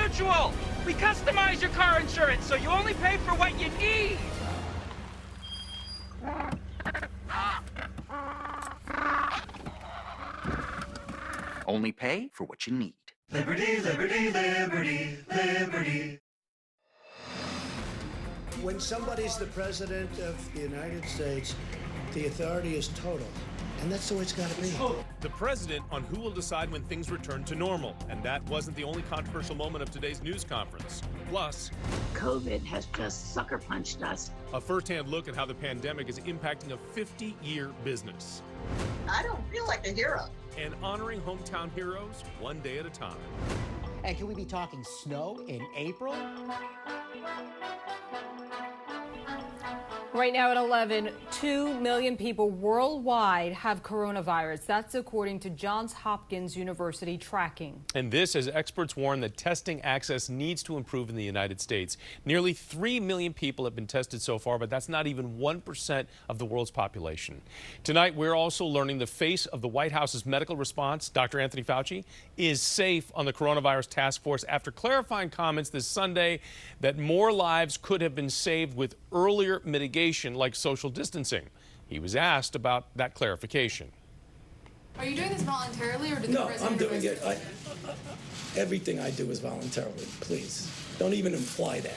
mutual. We customize your car insurance so you only pay for what you need. Only pay for what you need. Liberty, liberty, liberty, liberty. When somebody's the president of the United States, the authority is total. And that's the way it's got to be. The president on who will decide when things return to normal. And that wasn't the only controversial moment of today's news conference. Plus, COVID has just sucker punched us. A firsthand look at how the pandemic is impacting a 50-year business. I don't feel like a hero. And honoring hometown heroes one day at a time. And can we be talking snow in April? Right now at 11, 2 million people worldwide have coronavirus. That's according to Johns Hopkins University tracking. And this as experts warn that testing access needs to improve in the United States. Nearly 3 million people have been tested so far, but that's not even 1% of the world's population. Tonight, we're also learning the face of the White House's medical response. Dr. Anthony Fauci is safe on the coronavirus task force after clarifying comments this Sunday that more lives could have been saved with earlier mitigation like social distancing. He was asked about that clarification. Are you doing this voluntarily, or did the No, president? I'm doing it. Everything I do is voluntarily. Please, don't even imply that.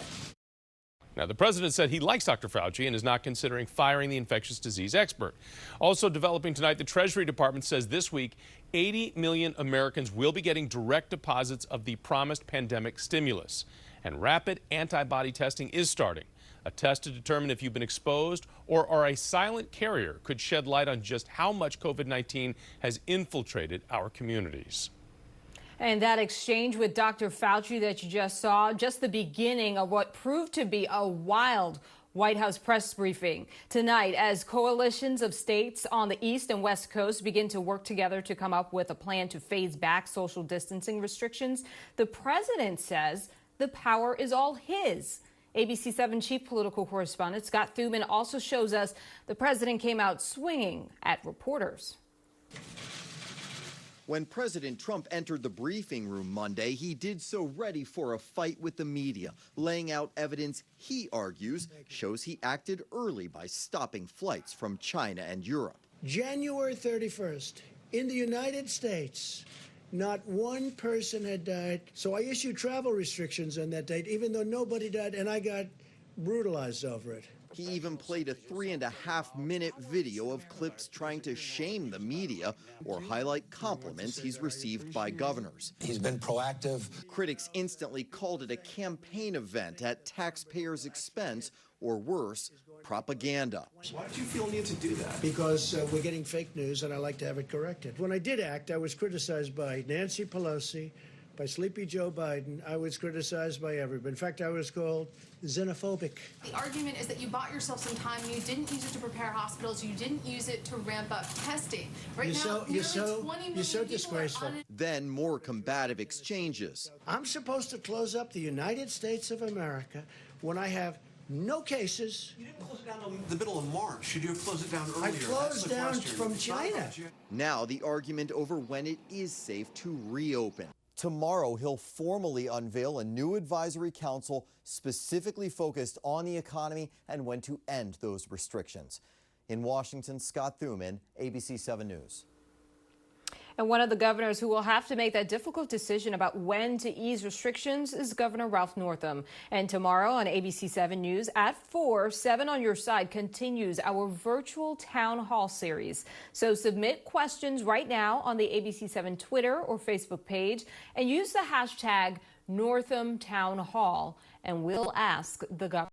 Now, the president said he likes Dr. Fauci and is not considering firing the infectious disease expert. Also developing tonight, the Treasury Department says this week 80 million Americans will be getting direct deposits of the promised pandemic stimulus. And rapid antibody testing is starting. A test to determine if you've been exposed or are a silent carrier could shed light on just how much COVID-19 has infiltrated our communities. And that exchange with Dr. Fauci that you just saw, just the beginning of what proved to be a wild White House press briefing tonight as coalitions of states on the East and West Coast begin to work together to come up with a plan to phase back social distancing restrictions. The president says the power is all his. ABC 7 chief political correspondent Scott Thuman also shows us the president came out swinging at reporters. When President Trump entered the briefing room Monday, he did so ready for a fight with the media, laying out evidence he argues shows he acted early by stopping flights from China and Europe. January 31st, in the United States, not one person had died. So I issued travel restrictions on that date, even though nobody died, and I got brutalized over it. He even played a 3.5-minute video of clips trying to shame the media or highlight compliments he's received by governors. He's been proactive. Critics instantly called it a campaign event at taxpayers' expense, or worse, propaganda. Why did you feel need to do that? Because we're getting fake news, and I like to have it corrected. When I did act, I was criticized by Nancy Pelosi, by Sleepy Joe Biden. I was criticized by everybody. In fact, I was called xenophobic. The argument is that you bought yourself some time. You didn't use it to prepare hospitals. You didn't use it to ramp up testing. Right now, you're so disgraceful. Then more combative exchanges. I'm supposed to close up the United States of America when I have no cases. You didn't close it down in the middle of March. Should you have closed it down earlier? I closed down from China. Now the argument over when it is safe to reopen. Tomorrow, he'll formally unveil a new advisory council specifically focused on the economy and when to end those restrictions. In Washington, Scott Thuman, ABC 7 News. And one of the governors who will have to make that difficult decision about when to ease restrictions is Governor Ralph Northam. And tomorrow on ABC 7 News at 4, 7 on Your Side continues our virtual town hall series. So submit questions right now on the ABC 7 Twitter or Facebook page and use the hashtag Northam Town Hall, and we'll ask the governor.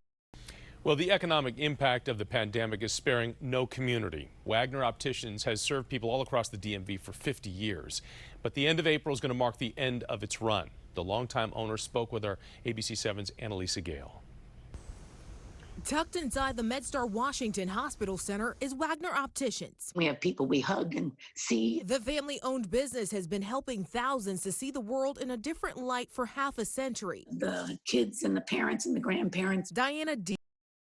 Well, the economic impact of the pandemic is sparing no community. Wagner Opticians has served people all across the DMV for 50 years. But the end of April is going to mark the end of its run. The longtime owner spoke with our ABC 7's Annalisa Gale. Tucked inside the MedStar Washington Hospital Center is Wagner Opticians. We have people we hug and see. The family-owned business has been helping thousands to see the world in a different light for half a century. The kids and the parents and the grandparents. Diana D.